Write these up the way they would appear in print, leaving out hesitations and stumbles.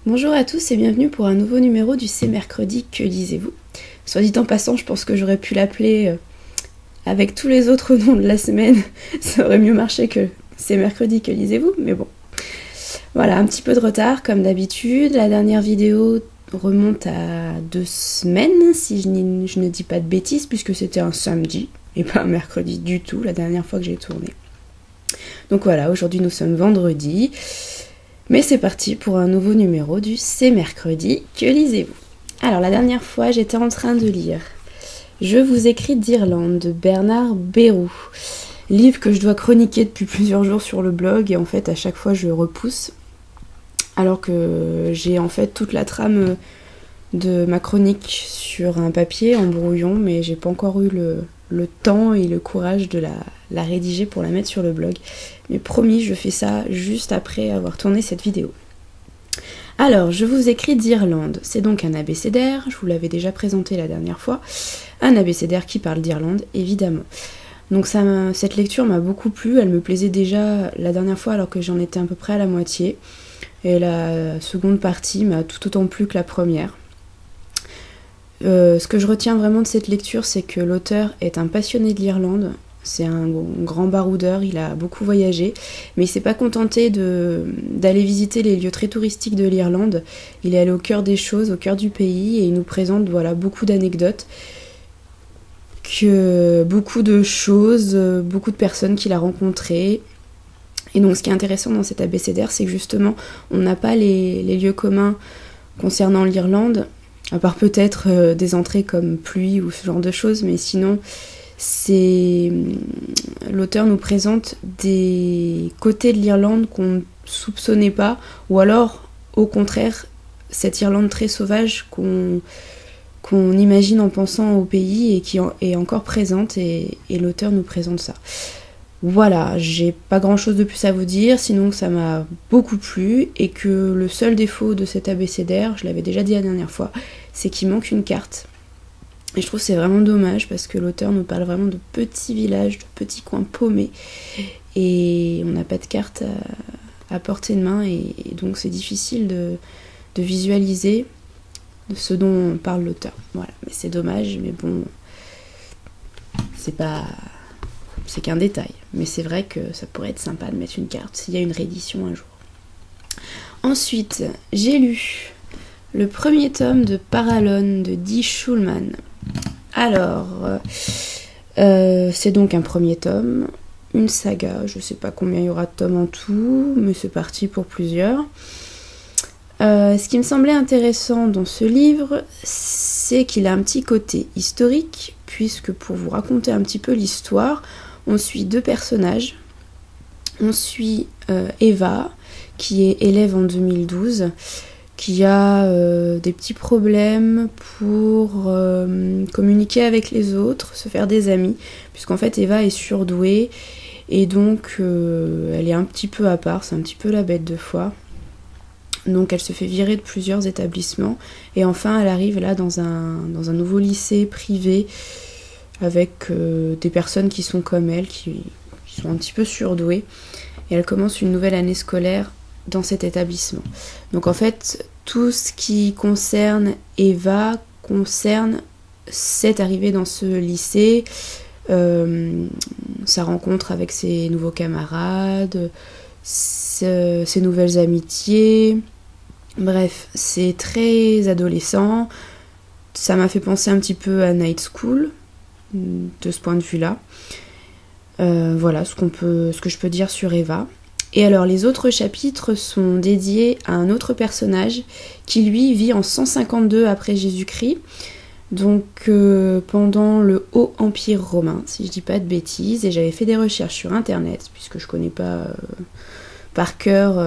Bonjour à tous et bienvenue pour un nouveau numéro du C'est mercredi, que lisez-vous? Soit dit en passant, je pense que j'aurais pu l'appeler avec tous les autres noms de la semaine, ça aurait mieux marché que C'est mercredi, que lisez-vous, mais bon. Voilà, un petit peu de retard comme d'habitude, la dernière vidéo remonte à 2 semaines, si je ne dis pas de bêtises, puisque c'était un samedi, et pas un mercredi du tout, la dernière fois que j'ai tourné. Donc voilà, aujourd'hui nous sommes vendredi. Mais c'est parti pour un nouveau numéro du C'est mercredi, que lisez-vous? Alors la dernière fois j'étais en train de lire Je vous écris d'Irlande de Bernard Bérou, livre que je dois chroniquer depuis plusieurs jours sur le blog et en fait à chaque fois je repousse alors que j'ai en fait toute la trame de ma chronique sur un papier en brouillon, mais j'ai pas encore eu le temps et le courage de la rédiger pour la mettre sur le blog. Mais promis, je fais ça juste après avoir tourné cette vidéo. Alors, je vous écris d'Irlande. C'est donc un abécédaire, je vous l'avais déjà présenté la dernière fois. Un abécédaire qui parle d'Irlande, évidemment. Donc cette lecture m'a beaucoup plu, elle me plaisait déjà la dernière fois alors que j'en étais à peu près à la moitié. Et la seconde partie m'a tout autant plu que la première. Ce que je retiens vraiment de cette lecture, c'est que l'auteur est un passionné de l'Irlande. C'est un grand baroudeur, il a beaucoup voyagé, mais il s'est pas contenté d'aller visiter les lieux très touristiques de l'Irlande. Il est allé au cœur des choses, au cœur du pays, et il nous présente beaucoup d'anecdotes, beaucoup de choses, beaucoup de personnes qu'il a rencontrées. Et donc ce qui est intéressant dans cet abécédaire, c'est que justement, on n'a pas les lieux communs concernant l'Irlande, à part peut-être des entrées comme pluie ou ce genre de choses, mais sinon, l'auteur nous présente des côtés de l'Irlande qu'on ne soupçonnait pas, ou alors, au contraire, cette Irlande très sauvage qu'on imagine en pensant au pays et qui est encore présente, et l'auteur nous présente ça. Voilà, j'ai pas grand chose de plus à vous dire, sinon ça m'a beaucoup plu et que le seul défaut de cet abécédaire, je l'avais déjà dit la dernière fois, c'est qu'il manque une carte. Et je trouve que c'est vraiment dommage parce que l'auteur nous parle vraiment de petits villages, de petits coins paumés et on n'a pas de carte à portée de main et donc c'est difficile de visualiser ce dont parle l'auteur. Voilà, mais c'est dommage, mais bon, c'est qu'un détail, mais c'est vrai que ça pourrait être sympa de mettre une carte s'il y a une réédition un jour. Ensuite, j'ai lu le premier tome de Paralone de Dee Schulman. Alors, c'est donc un premier tome, une saga, je sais pas combien il y aura de tomes en tout, mais c'est parti pour plusieurs. Ce qui me semblait intéressant dans ce livre, c'est qu'il a un petit côté historique, puisque pour vous raconter un petit peu l'histoire, on suit 2 personnages. On suit Eva, qui est élève en 2012, qui a des petelle problèmes pour communiquer avec les autres, se faire des amis, puisqu'en fait Eva est surdouée, et donc elle est un petit peu à part, c'est un petit peu la bête de foire. Donc elle se fait virer de plusieurs établissements, et enfin elle arrive là dans un nouveau lycée privé, avec des personnes qui sont comme elle, qui sont un petit peu surdouées, et elle commence une nouvelle année scolaire dans cet établissement. Donc en fait, tout ce qui concerne Eva concerne cette arrivée dans ce lycée, sa rencontre avec ses nouveaux camarades, ses nouvelles amitiés, bref, c'est très adolescent. Ça m'a fait penser un petit peu à Night School, de ce point de vue-là. Voilà ce que je peux dire sur Eva. Et alors les autres chapitres sont dédiés à un autre personnage qui lui vit en 152 après Jésus-Christ, donc pendant le Haut Empire romain, si je dis pas de bêtises, et j'avais fait des recherches sur internet, puisque je connais pas par cœur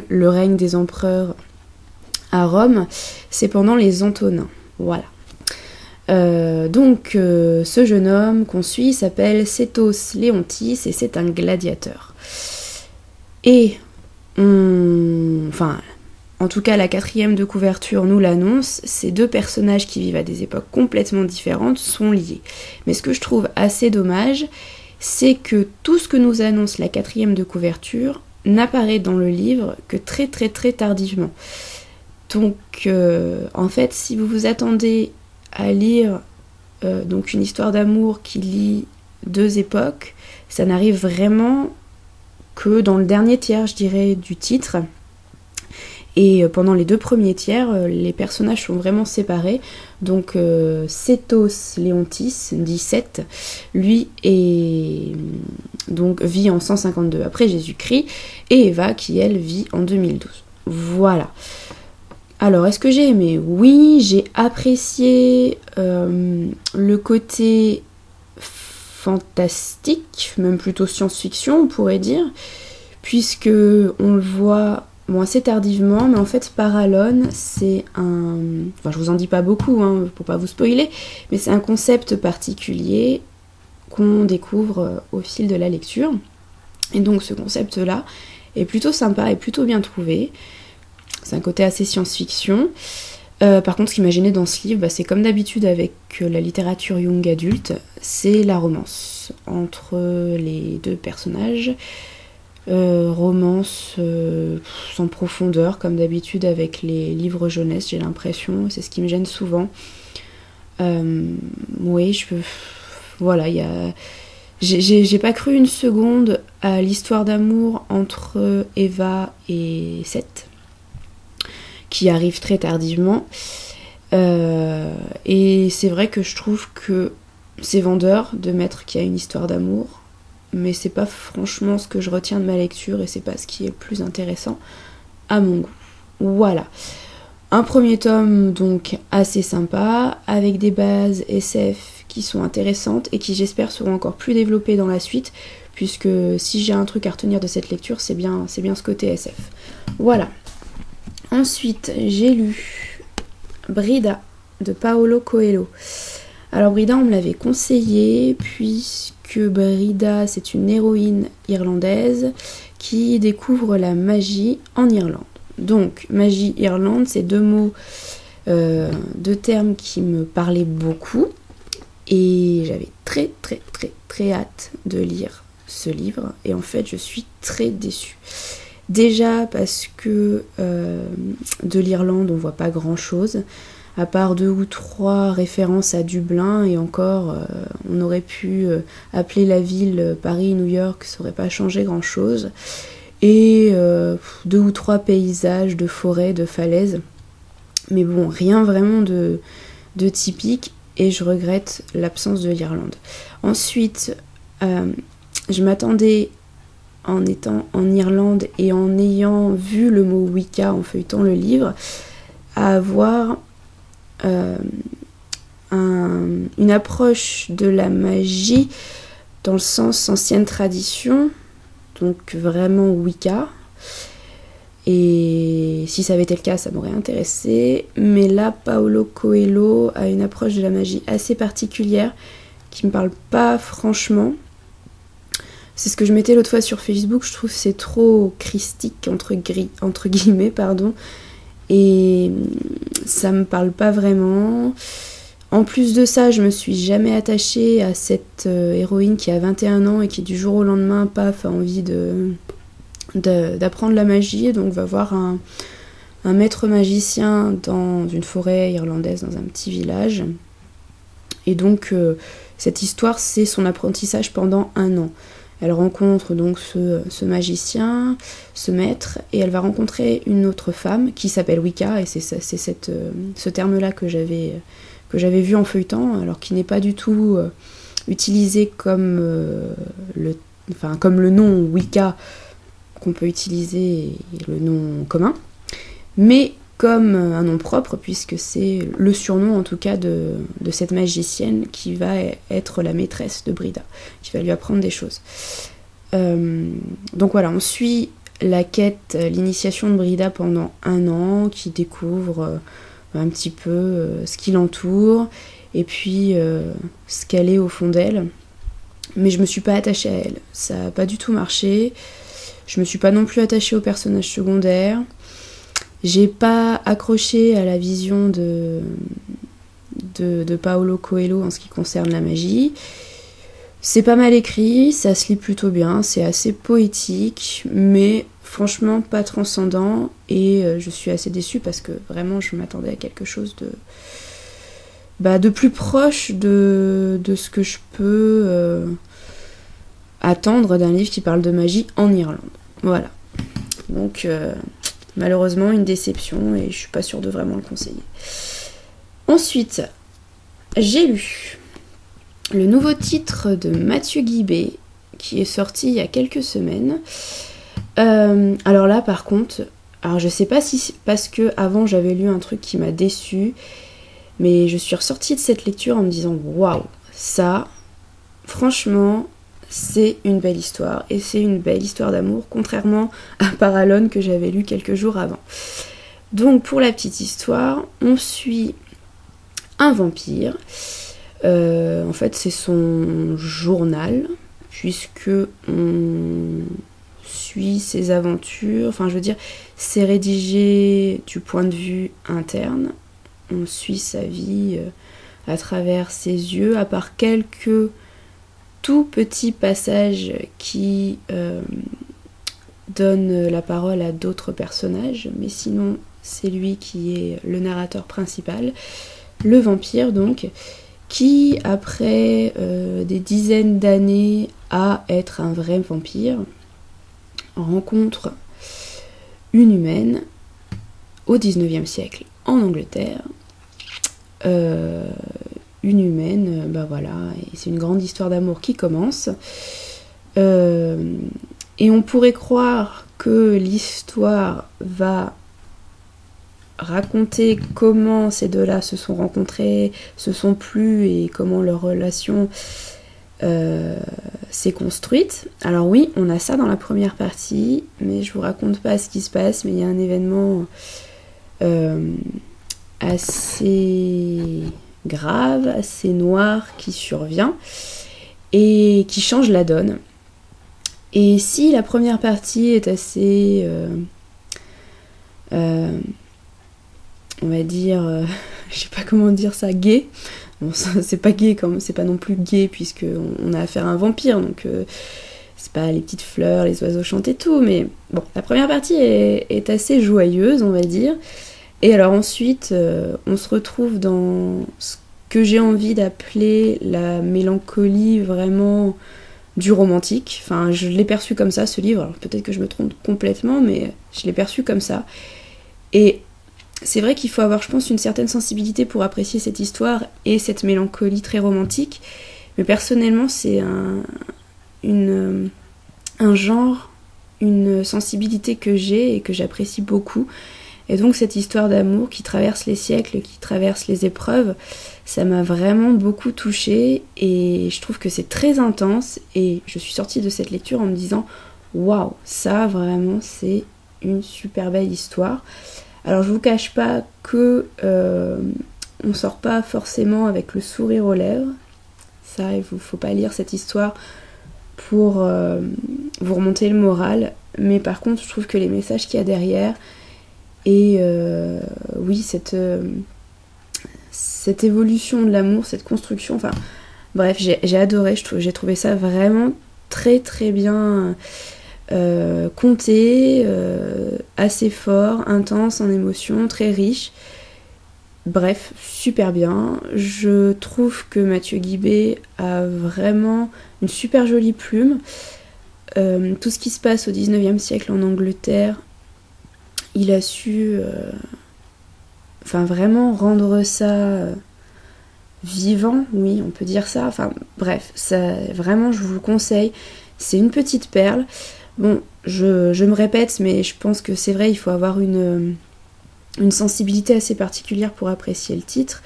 le règne des empereurs à Rome, c'est pendant les Antonins, voilà. Donc ce jeune homme qu'on suit s'appelle Sétos Léontis et c'est un gladiateur. Et en tout cas la 4e de couverture nous l'annonce, ces 2 personnages qui vivent à des époques complètement différentes sont liés. Mais ce que je trouve assez dommage, c'est que tout ce que nous annonce la 4e de couverture n'apparaît dans le livre que très très très tardivement. Donc en fait, si vous vous attendez à lire donc une histoire d'amour qui lie deux époques, ça n'arrive vraiment que dans le dernier tiers, je dirais, du titre. Et pendant les 2 premiers tiers, les personnages sont vraiment séparés. Donc Sétos Léontis, dit Seth, lui donc vit en 152 après Jésus-Christ, et Eva qui elle vit en 2012. Voilà. Alors, est-ce que j'ai aimé? Oui, j'ai apprécié le côté fantastique, même plutôt science-fiction, on pourrait dire, puisque on le voit assez tardivement, mais en fait Paralone, c'est un... Enfin, je vous en dis pas beaucoup, hein, pour pas vous spoiler, mais c'est un concept particulier qu'on découvre au fil de la lecture. Et donc ce concept-là est plutôt sympa et plutôt bien trouvé. C'est un côté assez science-fiction. Par contre, ce qui m'a gêné dans ce livre, c'est comme d'habitude avec la littérature young adulte, c'est la romance entre les 2 personnages. Romance sans profondeur, comme d'habitude avec les livres jeunesse, j'ai l'impression, c'est ce qui me gêne souvent. Oui, voilà, j'ai pas cru une seconde à l'histoire d'amour entre Eva et Seth, qui arrive très tardivement. Et c'est vrai que je trouve que c'est vendeur de mettre qu'il y a une histoire d'amour, mais c'est pas franchement ce que je retiens de ma lecture et c'est pas ce qui est le plus intéressant à mon goût. Voilà. Un premier tome donc assez sympa, avec des bases SF qui sont intéressantes et qui j'espère seront encore plus développées dans la suite, puisque si j'ai un truc à retenir de cette lecture, c'est bien ce côté SF. Voilà. Ensuite, j'ai lu Brida de Paolo Coelho. Alors Brida, on me l'avait conseillé, puisque Brida, c'est une héroïne irlandaise qui découvre la magie en Irlande. Donc, magie, Irlande, c'est 2 mots, 2 termes qui me parlaient beaucoup. Et j'avais très hâte de lire ce livre. Et en fait, je suis très déçue. Déjà parce que de l'Irlande, on voit pas grand-chose. À part 2 ou 3 références à Dublin, et encore, on aurait pu appeler la ville Paris, New York, ça aurait pas changé grand-chose. Et 2 ou 3 paysages de forêts, de falaises. Mais bon, rien vraiment de typique, et je regrette l'absence de l'Irlande. Ensuite, je m'attendais, en étant en Irlande et en ayant vu le mot Wicca en feuilletant le livre, à avoir une approche de la magie dans le sens ancienne tradition, donc vraiment Wicca. Et si ça avait été le cas, ça m'aurait intéressé. Mais là, Paolo Coelho a une approche de la magie assez particulière qui me parle pas franchement. C'est ce que je mettais l'autre fois sur Facebook, je trouve que c'est trop christique entre guillemets, pardon. Et ça me parle pas vraiment. En plus de ça, je me suis jamais attachée à cette héroïne qui a 21 ans et qui du jour au lendemain, paf, a envie d'apprendre la magie. Donc va voir un maître magicien dans une forêt irlandaise, dans un petit village. Et donc cette histoire, c'est son apprentissage pendant 1 an. Elle rencontre donc ce magicien, ce maître, et elle va rencontrer une autre femme qui s'appelle Wicca, et c'est ce terme-là que j'avais vu en feuilletant, alors qui n'est pas du tout utilisé comme le nom Wicca qu'on peut utiliser, le nom commun, mais comme un nom propre, puisque c'est le surnom en tout cas de cette magicienne qui va être la maîtresse de Brida, qui va lui apprendre des choses. Donc voilà, on suit la quête, l'initiation de Brida pendant 1 an, qui découvre un petit peu ce qui l'entoure, et puis ce qu'elle est au fond d'elle. Mais je me suis pas attachée à elle, ça n'a pas du tout marché. Je me suis pas non plus attachée aux personnages secondaires. J'ai pas accroché à la vision de Paolo Coelho en ce qui concerne la magie. C'est pas mal écrit, ça se lit plutôt bien, c'est assez poétique, mais franchement pas transcendant, et je suis assez déçue parce que vraiment je m'attendais à quelque chose de plus proche de ce que je peux attendre d'un livre qui parle de magie en Irlande. Voilà. Donc malheureusement une déception, et je suis pas sûre de vraiment le conseiller. Ensuite, j'ai lu le nouveau titre de Mathieu Guibé qui est sorti il y a quelques semaines. Alors là par contre, alors je sais pas si c'est parce que avant j'avais lu un truc qui m'a déçue, mais je suis ressortie de cette lecture en me disant waouh, ça franchement c'est une belle histoire, et c'est une belle histoire d'amour, contrairement à Paralone que j'avais lu quelques jours avant. Donc pour la petite histoire, on suit un vampire. En fait c'est son journal, puisque on suit ses aventures, enfin je veux dire c'est rédigé du point de vue interne, on suit sa vie à travers ses yeux, à part quelques tout petits passages qui donnent la parole à d'autres personnages, mais sinon c'est lui qui est le narrateur principal, le vampire donc, qui après des dizaines d'années à être un vrai vampire, rencontre une humaine au 19e siècle en Angleterre. Une humaine, voilà, et c'est une grande histoire d'amour qui commence. Et on pourrait croire que l'histoire va raconter comment ces deux-là se sont rencontrés, se sont plu, et comment leur relation s'est construite. Alors oui, on a ça dans la première partie, mais je vous raconte pas ce qui se passe, mais il y a un événement assez grave, assez noir qui survient et qui change la donne. Et si la première partie est assez on va dire je sais pas comment dire ça, gay. Bon, c'est pas gay, comme c'est pas non plus gay puisque on a affaire à un vampire, donc c'est pas les petites fleurs, les oiseaux chantent et tout, mais bon, la première partie est assez joyeuse, on va dire. Et alors ensuite, on se retrouve dans ce que j'ai envie d'appeler la mélancolie vraiment du romantique. Enfin, je l'ai perçu comme ça, ce livre. Alors peut-être que je me trompe complètement, mais je l'ai perçu comme ça. Et c'est vrai qu'il faut avoir, je pense, une certaine sensibilité pour apprécier cette histoire et cette mélancolie très romantique. Mais personnellement, c'est un genre, une sensibilité que j'ai et que j'apprécie beaucoup. Et donc cette histoire d'amour qui traverse les siècles, qui traverse les épreuves, ça m'a vraiment beaucoup touchée, et je trouve que c'est très intense, et je suis sortie de cette lecture en me disant waouh, ça vraiment c'est une super belle histoire. Alors je vous cache pas que on sort pas forcément avec le sourire aux lèvres, ça il faut pas lire cette histoire pour vous remonter le moral, mais par contre je trouve que les messages qu'il y a derrière, et oui, cette évolution de l'amour, cette construction, enfin bref, j'ai adoré, j'ai trouvé ça vraiment très très bien conté, assez fort, intense en émotion, très riche. Bref, super bien. Je trouve que Mathieu Guibé a vraiment une super jolie plume. Tout ce qui se passe au 19e siècle en Angleterre, il a su vraiment rendre ça vivant, oui, on peut dire ça. Enfin bref, ça, vraiment je vous le conseille. C'est une petite perle. Bon, je me répète, mais je pense que c'est vrai, il faut avoir une sensibilité assez particulière pour apprécier le titre.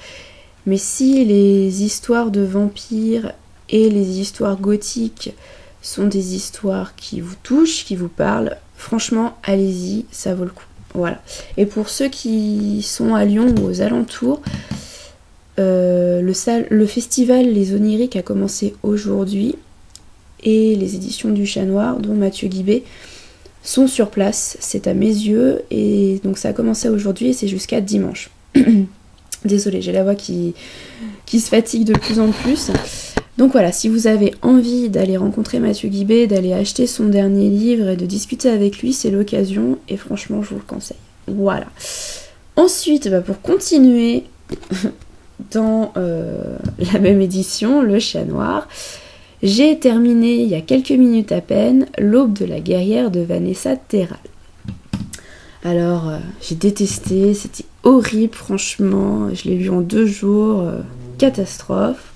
Mais si les histoires de vampires et les histoires gothiques sont des histoires qui vous touchent, qui vous parlent, franchement, allez-y, ça vaut le coup. Voilà. Et pour ceux qui sont à Lyon ou aux alentours, le festival Les Oniriques a commencé aujourd'hui, et les éditions du Chat Noir, dont Mathieu Guibé, sont sur place, c'est à mes yeux, et donc ça a commencé aujourd'hui et c'est jusqu'à dimanche. Désolée, j'ai la voix qui se fatigue de plus en plus. Donc voilà, si vous avez envie d'aller rencontrer Mathieu Guibé, d'aller acheter son dernier livre et de discuter avec lui, c'est l'occasion et franchement je vous le conseille. Voilà. Ensuite, pour continuer dans la même édition, Le Chat Noir, j'ai terminé il y a quelques minutes à peine L'Aube de la guerrière de Vanessa Terral. Alors, j'ai détesté, c'était horrible franchement, je l'ai lu en 2 jours, catastrophe.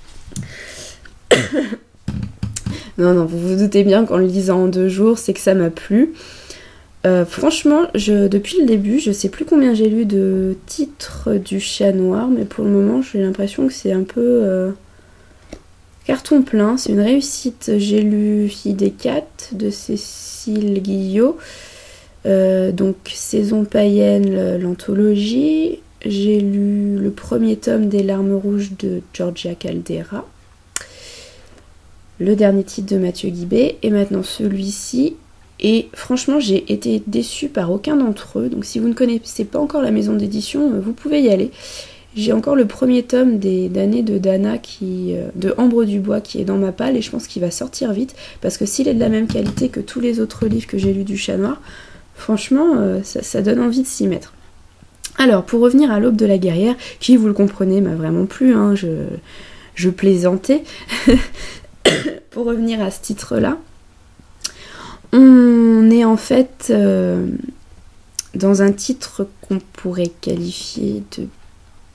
Non, vous vous doutez bien qu'en le lisant en 2 jours, c'est que ça m'a plu. Franchement, depuis le début, je sais plus combien j'ai lu de titres du Chat Noir, mais pour le moment, j'ai l'impression que c'est un peu carton plein. C'est une réussite. J'ai lu Fille des 4 de Cécile Guillot, donc Saison païenne, l'anthologie. J'ai lu le premier tome des Larmes rouges de Georgia Caldera, le dernier titre de Mathieu Guibé, et maintenant celui-ci. Et franchement, j'ai été déçue par aucun d'entre eux. Donc si vous ne connaissez pas encore la maison d'édition, vous pouvez y aller. J'ai encore le premier tome des damnés de Dana, de Ambre Dubois, qui est dans ma palle, et je pense qu'il va sortir vite, parce que s'il est de la même qualité que tous les autres livres que j'ai lus du Chat Noir, franchement, ça donne envie de s'y mettre. Alors, pour revenir à L'Aube de la guerrière, qui, vous le comprenez, m'a vraiment plu, hein, je plaisantais. Pour revenir à ce titre-là, on est en fait dans un titre qu'on pourrait qualifier de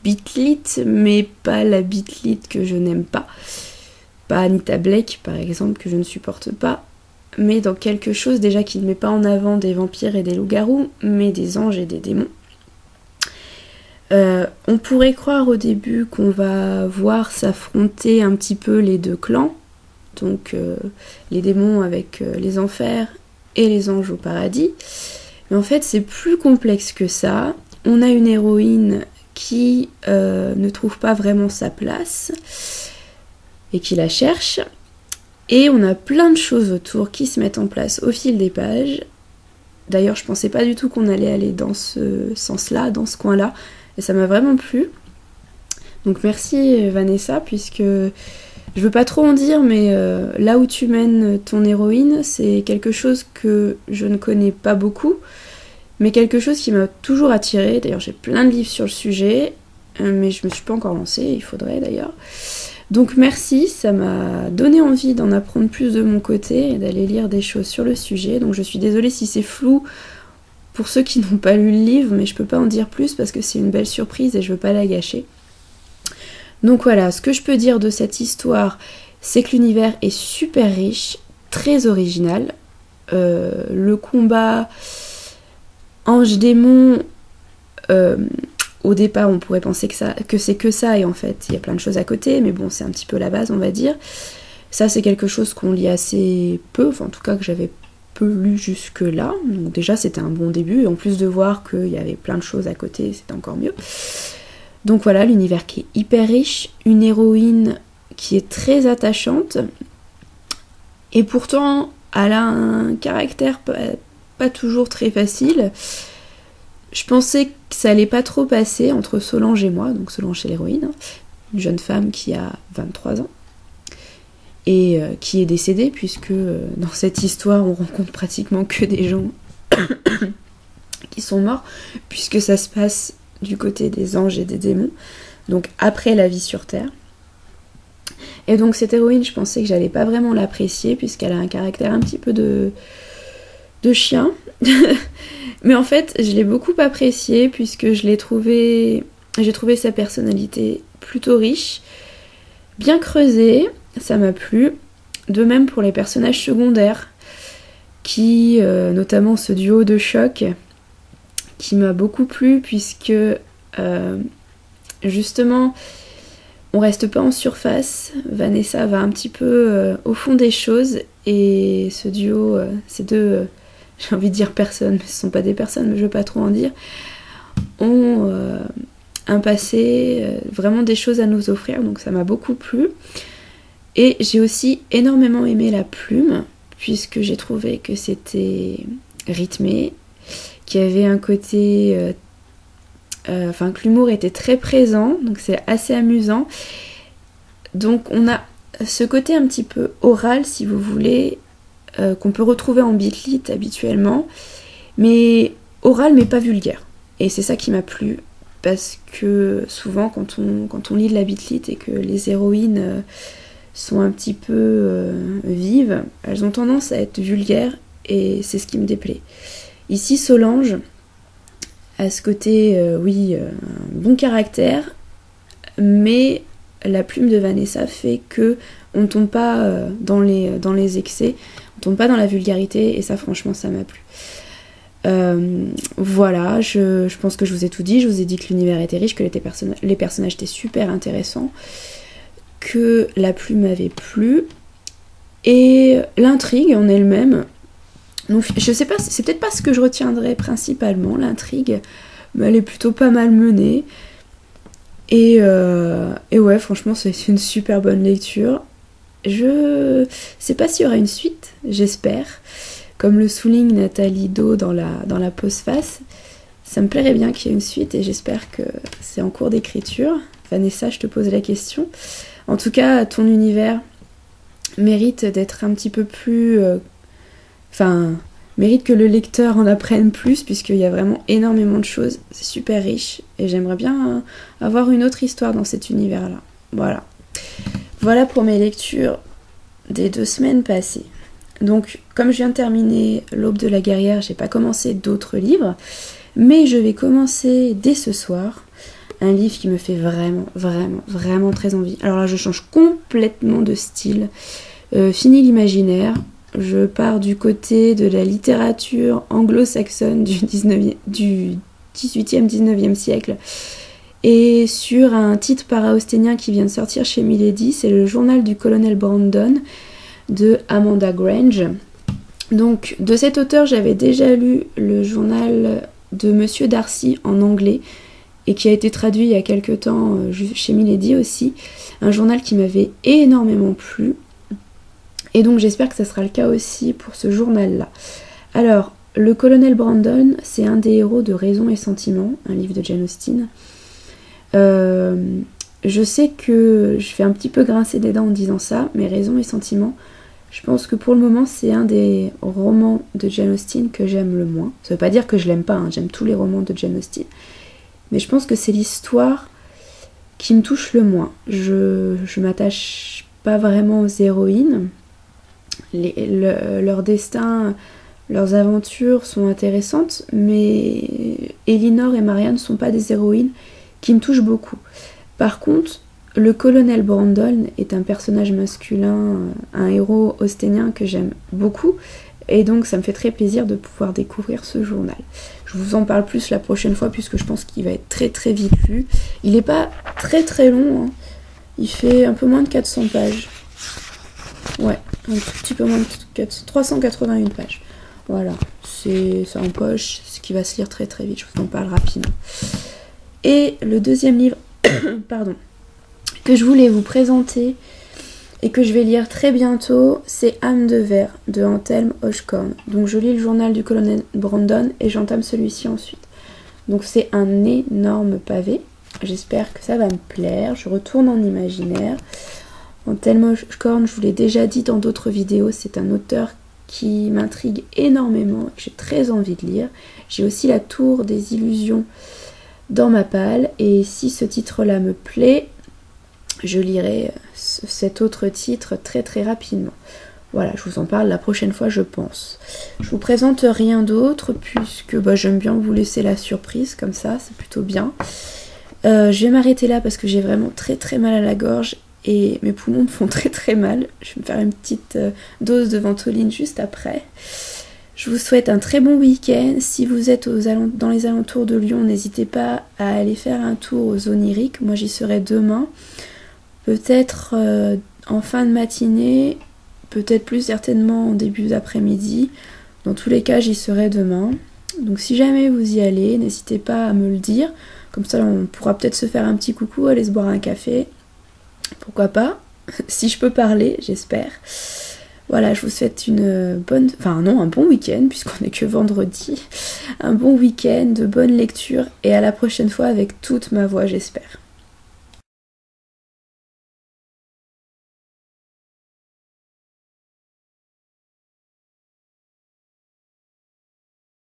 bitlit, mais pas la bitlit que je n'aime pas. Pas Anita Blake, par exemple, que je ne supporte pas, mais dans quelque chose déjà qui ne met pas en avant des vampires et des loups-garous, mais des anges et des démons. On pourrait croire au début qu'on va voir s'affronter un petit peu les 2 clans, donc les démons avec les enfers et les anges au paradis. Mais en fait, c'est plus complexe que ça. On a une héroïne qui ne trouve pas vraiment sa place et qui la cherche. Et on a plein de choses autour qui se mettent en place au fil des pages. D'ailleurs, je pensais pas du tout qu'on allait aller dans ce sens-là, dans ce coin-là. Et ça m'a vraiment plu. Donc merci Vanessa, puisque je veux pas trop en dire, mais là où tu mènes ton héroïne, c'est quelque chose que je ne connais pas beaucoup, mais quelque chose qui m'a toujours attirée. D'ailleurs, j'ai plein de livres sur le sujet, mais je me suis pas encore lancée, il faudrait d'ailleurs. Donc merci, ça m'a donné envie d'en apprendre plus de mon côté et d'aller lire des choses sur le sujet. Donc je suis désolée si c'est flou pour ceux qui n'ont pas lu le livre, mais je peux pas en dire plus parce que c'est une belle surprise et je veux pas la gâcher. Donc voilà, ce que je peux dire de cette histoire, c'est que l'univers est super riche, très original. Le combat ange-démon, au départ on pourrait penser que c'est que ça, et en fait il y a plein de choses à côté, mais bon, c'est un petit peu la base, on va dire. Ça, c'est quelque chose qu'on lit assez peu, enfin en tout cas que j'avais peu lu jusque là, donc déjà c'était un bon début, et en plus de voir qu'il y avait plein de choses à côté, c'était encore mieux. Donc voilà, l'univers qui est hyper riche, une héroïne qui est très attachante, et pourtant elle a un caractère pas toujours très facile. Je pensais que ça allait pas trop passer entre Solange et moi, donc Solange c'est l'héroïne, une jeune femme qui a 23 ans, et qui est décédée, puisque dans cette histoire on rencontre pratiquement que des gens qui sont morts, puisque ça se passe du côté des anges et des démons, donc après la vie sur Terre. Et donc cette héroïne, je pensais que j'allais pas vraiment l'apprécier, puisqu'elle a un caractère un petit peu de chien. Mais en fait, je l'ai beaucoup appréciée, puisque j'ai trouvé sa personnalité plutôt riche, bien creusée, ça m'a plu. De même pour les personnages secondaires, qui, notamment ce duo de choc, qui m'a beaucoup plu, puisque justement on reste pas en surface. Vanessa va un petit peu au fond des choses, et ce duo, ces deux, j'ai envie de dire personnes, mais ce sont pas des personnes, mais je veux pas trop en dire, ont un passé, vraiment des choses à nous offrir, donc ça m'a beaucoup plu. Et j'ai aussi énormément aimé la plume, puisque j'ai trouvé que c'était rythmé, qu'il y avait un côté... que l'humour était très présent, donc c'est assez amusant. Donc on a ce côté un petit peu oral, si vous voulez, qu'on peut retrouver en Beatlit habituellement, mais oral mais pas vulgaire. Et c'est ça qui m'a plu, parce que souvent quand on lit de la Beatlit et que les héroïnes sont un petit peu vives, elles ont tendance à être vulgaires, et c'est ce qui me déplaît. Ici, Solange a ce côté, un bon caractère, mais la plume de Vanessa fait que on ne tombe pas dans les excès, on tombe pas dans la vulgarité, et ça franchement ça m'a plu. Voilà, je pense que je vous ai tout dit. Je vous ai dit que l'univers était riche, que les personnages étaient super intéressants, que la plume m'avait plu, et l'intrigue en elle-même. Donc je sais pas, c'est peut-être pas ce que je retiendrai principalement, l'intrigue, mais elle est plutôt pas mal menée. Et ouais, franchement, c'est une super bonne lecture. Je sais pas s'il y aura une suite, j'espère. Comme le souligne Nathalie Do dans la postface, ça me plairait bien qu'il y ait une suite, et j'espère que c'est en cours d'écriture. Vanessa, je te pose la question. En tout cas, ton univers mérite d'être un petit peu plus... mérite que le lecteur en apprenne plus, puisqu'il y a vraiment énormément de choses. C'est super riche, et j'aimerais bien avoir une autre histoire dans cet univers-là. Voilà pour mes lectures des 2 semaines passées. Donc, comme je viens de terminer L'Aube de la guerrière, j'ai pas commencé d'autres livres, mais je vais commencer dès ce soir un livre qui me fait vraiment, vraiment, vraiment très envie. Alors là, je change complètement de style. Fini l'imaginaire. Je pars du côté de la littérature anglo-saxonne du 18e-19e siècle. Et sur un titre para-austénien qui vient de sortir chez Milady, c'est le journal du colonel Brandon de Amanda Grange. Donc de cet auteur, j'avais déjà lu le journal de Monsieur Darcy en anglais, et qui a été traduit il y a quelques temps chez Milady aussi. Un journal qui m'avait énormément plu. Et donc j'espère que ça sera le cas aussi pour ce journal-là. Alors, le colonel Brandon, c'est un des héros de Raison et Sentiment, un livre de Jane Austen. Je sais que je fais un petit peu grincer des dents en disant ça, mais Raison et Sentiment, je pense que pour le moment, c'est un des romans de Jane Austen que j'aime le moins. Ça veut pas dire que je l'aime pas, hein, j'aime tous les romans de Jane Austen. Mais je pense que c'est l'histoire qui me touche le moins. Je m'attache pas vraiment aux héroïnes. Leur destin, leurs aventures sont intéressantes, mais Elinor et Marianne ne sont pas des héroïnes qui me touchent beaucoup. Par contre, le colonel Brandon est un personnage masculin, un héros austénien que j'aime beaucoup, et donc ça me fait très plaisir de pouvoir découvrir ce journal. Je vous en parle plus la prochaine fois, puisque je pense qu'il va être très très vite lu. Il n'est pas très très long, hein. Il fait un peu moins de 400 pages. Ouais, un tout petit peu moins de 381 pages. Voilà, c'est en poche, ce qui va se lire très très vite, je vous en parle rapidement. Et le deuxième livre, pardon, que je voulais vous présenter et que je vais lire très bientôt, c'est Âme de verre de Anthelme Hochkorn. Donc je lis le journal du colonel Brandon et j'entame celui-ci ensuite. Donc c'est un énorme pavé, j'espère que ça va me plaire. Je retourne en imaginaire. Anthelme Hochkorn, je vous l'ai déjà dit dans d'autres vidéos, c'est un auteur qui m'intrigue énormément, que j'ai très envie de lire. J'ai aussi La Tour des Illusions dans ma palle, et si ce titre-là me plaît, je lirai cet autre titre très très rapidement. Voilà, je vous en parle la prochaine fois, je pense. Je vous présente rien d'autre, puisque j'aime bien vous laisser la surprise, comme ça, c'est plutôt bien. Je vais m'arrêter là parce que j'ai vraiment très très mal à la gorge, et mes poumons me font très très mal. Je vais me faire une petite dose de Ventoline juste après. Je vous souhaite un très bon week-end. Si vous êtes dans les alentours de Lyon, n'hésitez pas à aller faire un tour aux Oniriques. Moi j'y serai demain. Peut-être en fin de matinée, peut-être plus certainement en début d'après-midi. Dans tous les cas, j'y serai demain. Donc si jamais vous y allez, n'hésitez pas à me le dire. Comme ça, on pourra peut-être se faire un petit coucou, aller se boire un café. Pourquoi pas, si je peux parler, j'espère. Voilà, je vous souhaite un bon week-end, puisqu'on n'est que vendredi. Un bon week-end, de bonnes lectures, et à la prochaine fois avec toute ma voix, j'espère.